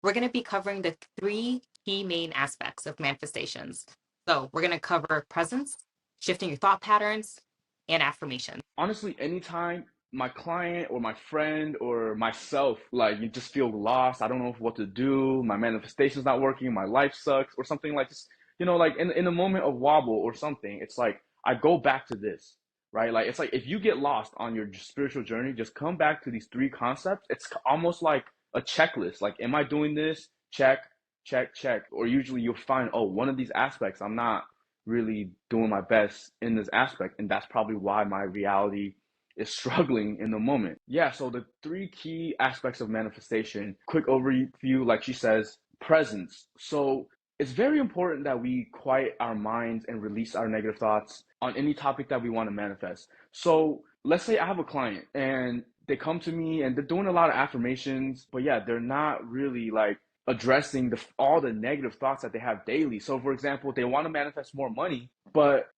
we're going to be covering the three key main aspects of manifestations. So we're going to cover presence, shifting your thought patterns, and affirmation. Honestly, anytime my client or my friend or myself, like, you just feel lost, I don't know what to do, my manifestation's not working, my life sucks, or something like this, like in a moment of wobble or something, it's like I go back to this, right? Like, it's like if you get lost on your spiritual journey, just come back to these three concepts. It's almost like a checklist. Like, am I doing this? Check, check, check. Or usually you'll find, oh, one of these aspects I'm not really doing my best in this aspect, and that's probably why my reality is struggling in the moment. Yeah, so the three key aspects of manifestation, quick overview, like she says, presence. So it's very important that we quiet our minds and release our negative thoughts on any topic that we want to manifest. So let's say I have a client and they come to me and they're doing a lot of affirmations, but yeah, they're not really like addressing all the negative thoughts that they have daily. So, for example, they want to manifest more money, but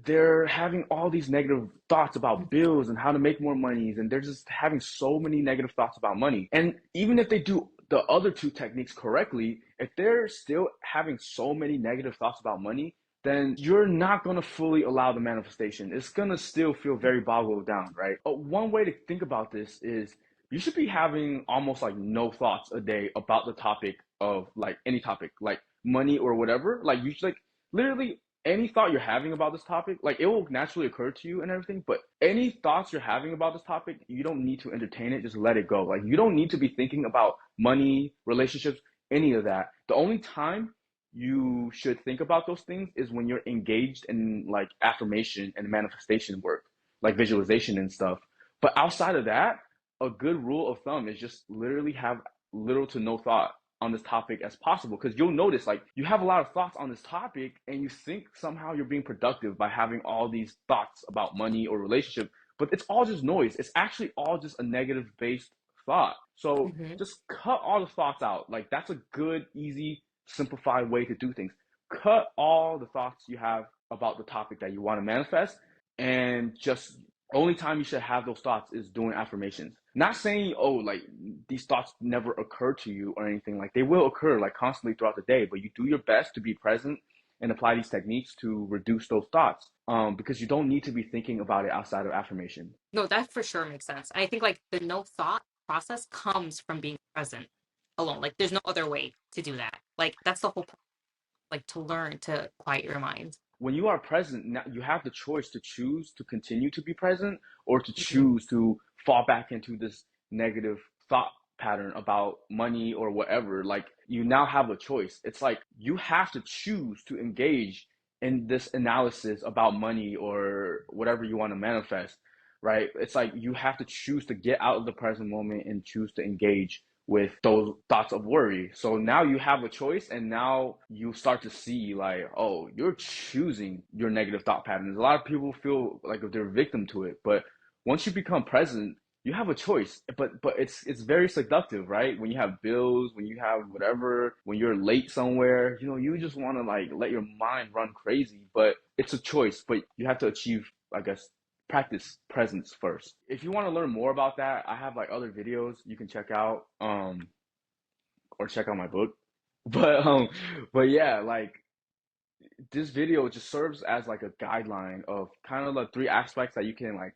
they're having all these negative thoughts about bills and how to make more money, and they're just having so many negative thoughts about money. And even if they do the other two techniques correctly, if they're still having so many negative thoughts about money, then you're not going to fully allow the manifestation. It's going to still feel very boggled down, right? One way to think about this is you should be having almost like no thoughts a day about the topic of like any topic, like money or whatever. Like, you should, like, literally any thought you're having about this topic, like, it will naturally occur to you and everything. But any thoughts you're having about this topic, you don't need to entertain it. Just let it go. Like, you don't need to be thinking about money, relationships, any of that. The only time you should think about those things is when you're engaged in like affirmation and manifestation work, like visualization and stuff. But outside of that, a good rule of thumb is just literally have little to no thought on this topic as possible, because you'll notice like you have a lot of thoughts on this topic and you think somehow you're being productive by having all these thoughts about money or relationship, but it's all just noise. It's actually all just a negative based thought. So Mm-hmm. just cut all the thoughts out. Like, that's a good, easy, simplified way to do things. Cut all the thoughts you have about the topic that you want to manifest, and just only time you should have those thoughts is doing affirmations. Not saying, oh, like, these thoughts never occur to you or anything. Like, they will occur like constantly throughout the day, but you do your best to be present and apply these techniques to reduce those thoughts. Because you don't need to be thinking about it outside of affirmation. No, that for sure makes sense. I think like the no thought process comes from being present alone. Like there's no other way to do that. Like that's the whole point, like to learn to quiet your mind. When you are present, now you have the choice to choose to continue to be present, or to Mhm. choose to fall back into this negative thought pattern about money or whatever. Like, you now have a choice. It's like you have to choose to engage in this analysis about money or whatever you want to manifest, right? It's like you have to choose to get out of the present moment and choose to engage with those thoughts of worry. So now you have a choice, and now you start to see like, oh, you're choosing your negative thought patterns. A lot of people feel like they're a victim to it, but once you become present, you have a choice. But it's very seductive, right? When you have bills, when you have whatever, when you're late somewhere, you just want to like let your mind run crazy. But it's a choice. But you have to achieve, I guess, practice presence first. If you want to learn more about that, I have like other videos you can check out, or check out my book. But yeah, like, this video just serves as like a guideline of kind of the three aspects that you can like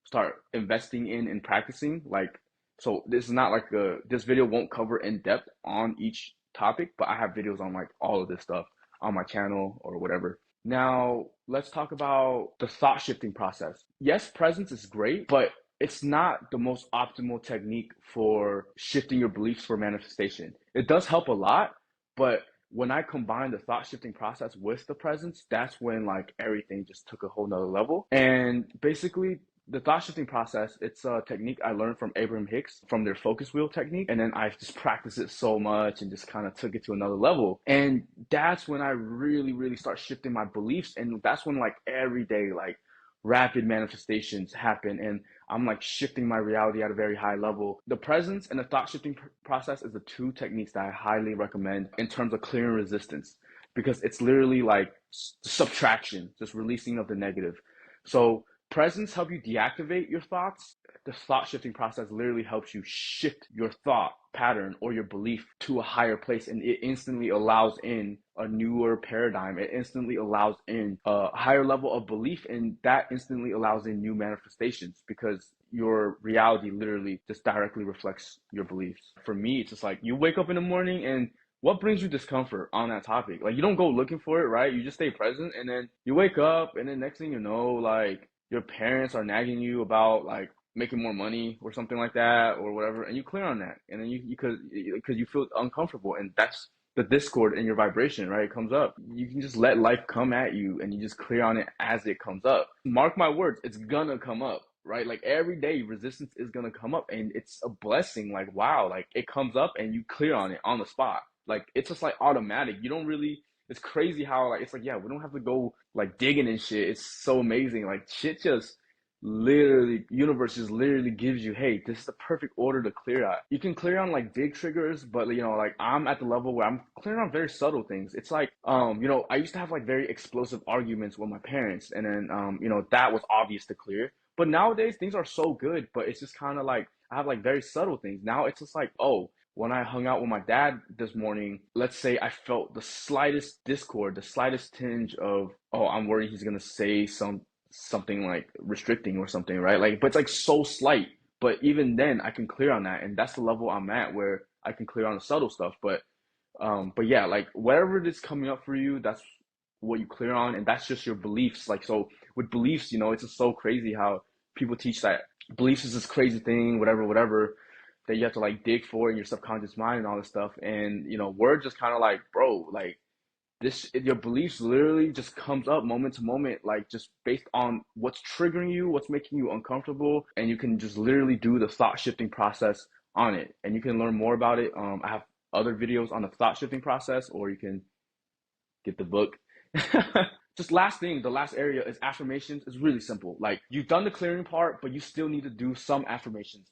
start investing in and practicing. Like, so this is not like this video won't cover in depth on each topic, but I have videos on like all of this stuff on my channel or whatever. Now, let's talk about the thought shifting process. Yes, presence is great, but it's not the most optimal technique for shifting your beliefs for manifestation. It does help a lot, but when I combined the thought shifting process with the presence, that's when like everything just took a whole nother level. And basically, the thought shifting process, it's a technique I learned from Abraham Hicks from their focus wheel technique. And then I just practiced it so much and just kind of took it to another level. And that's when I really, really start shifting my beliefs. And that's when like every day, like, rapid manifestations happen, and I'm like shifting my reality at a very high level. The presence and the thought shifting process is the two techniques that I highly recommend in terms of clearing resistance, because it's literally like subtraction, just releasing of the negative. So presence help you deactivate your thoughts, the thought shifting process literally helps you shift your thought pattern or your belief to a higher place, and it instantly allows in a newer paradigm. It instantly allows in a higher level of belief, and that instantly allows in new manifestations because your reality literally just directly reflects your beliefs. For me, it's just like you wake up in the morning and what brings you discomfort on that topic? Like you don't go looking for it, right? You just stay present, and then you wake up, and then next thing you know, like your parents are nagging you about like making more money or something like that or whatever, and you clear on that, and then you because you feel uncomfortable, and that's the discord in your vibration, right? It comes up. You can just let life come at you, and you just clear on it as it comes up. Mark my words, it's gonna come up, right? Like every day, resistance is gonna come up, and it's a blessing. Like wow, like it comes up, and you clear on it on the spot. Like it's just like automatic. You don't really. It's crazy how like it's like yeah, we don't have to go like digging and shit. It's so amazing. Like shit just literally universe just literally gives you, hey, this is the perfect order to clear out. You can clear on like big triggers, but you know, like I'm at the level where I'm clearing on very subtle things. It's like you know, I used to have like very explosive arguments with my parents, and then you know, that was obvious to clear. But nowadays things are so good, but it's just kind of like I have like very subtle things. Now it's just like, oh, when I hung out with my dad this morning, let's say I felt the slightest discord, the slightest tinge of, oh, I'm worried he's gonna say something like restricting or something, right? Like, but it's like so slight. But even then, I can clear on that, and that's the level I'm at where I can clear on the subtle stuff. But yeah, like whatever it is coming up for you, that's what you clear on, and that's just your beliefs. Like, so with beliefs, you know, it's just so crazy how people teach that beliefs is this crazy thing, whatever, whatever, that you have to like dig for in your subconscious mind and all this stuff. And you know, we're just kind of like, bro, like this your beliefs literally just comes up moment to moment, like just based on what's triggering you, what's making you uncomfortable, and you can just literally do the thought shifting process on it, and you can learn more about it. I have other videos on the thought shifting process, or you can get the book. Just last thing, the last area is affirmations. It's really simple. Like you've done the clearing part, but you still need to do some affirmations.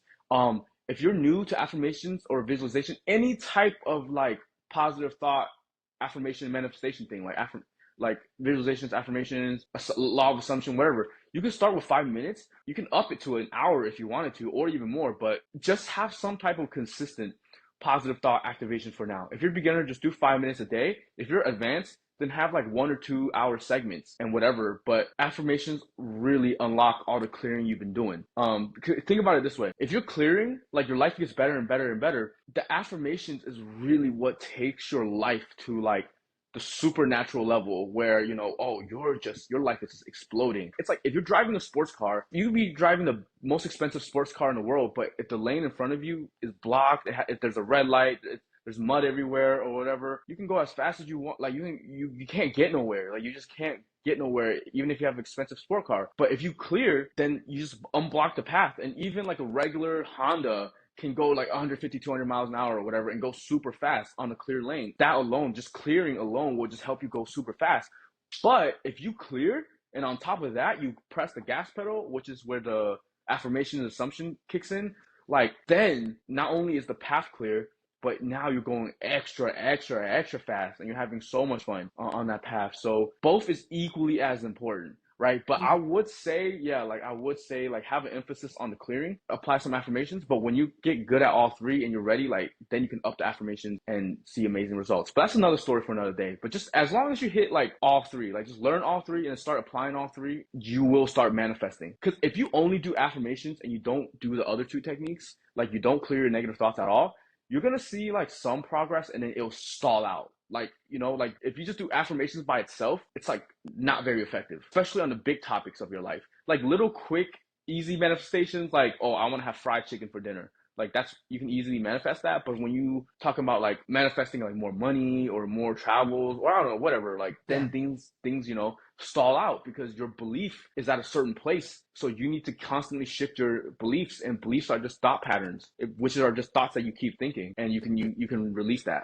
If you're new to affirmations or visualization, any type of like positive thought, affirmation, manifestation thing, like visualizations, affirmations, law of assumption, whatever. You can start with 5 minutes. You can up it to an hour if you wanted to, or even more. But just have some type of consistent positive thought activation for now. If you're a beginner, just do 5 minutes a day. If you're advanced, then have like 1 or 2 hour segments and whatever. But affirmations really unlock all the clearing you've been doing. Think about it this way: if you're clearing, like your life gets better and better and better. The affirmations is really what takes your life to like the supernatural level where, you know, oh, your life is just exploding. It's like if you're driving a sports car, you could be driving the most expensive sports car in the world, but if the lane in front of you is blocked, if there's a red light, there's mud everywhere or whatever, you can go as fast as you want. Like you can't get nowhere. Like you just can't get nowhere even if you have an expensive sport car. But if you clear, then you just unblock the path. And even like a regular Honda can go like 150, 200 miles an hour or whatever and go super fast on a clear lane. That alone, just clearing alone, will just help you go super fast. But if you clear and on top of that, you press the gas pedal, which is where the affirmation and assumption kicks in, like then not only is the path clear, but now you're going extra fast, and you're having so much fun on that path. So both is equally as important, right? But I would say, yeah, like I would say, like have an emphasis on the clearing, apply some affirmations. But when you get good at all three and you're ready, like then you can up the affirmations and see amazing results. But that's another story for another day. But just as long as you hit like all three, like just learn all three and start applying all three, you will start manifesting. Because if you only do affirmations and you don't do the other two techniques, like you don't clear your negative thoughts at all, you're gonna see like some progress and then it'll stall out. Like, you know, like if you just do affirmations by itself, it's like not very effective, especially on the big topics of your life. Like little quick, easy manifestations, like, oh, I want to have fried chicken for dinner. Like that's, you can easily manifest that. But when you talk about like manifesting like more money or more travels or I don't know, whatever, like then things, you know, stall out because your belief is at a certain place. So you need to constantly shift your beliefs, and beliefs are just thought patterns, which are just thoughts that you keep thinking, and you can release that.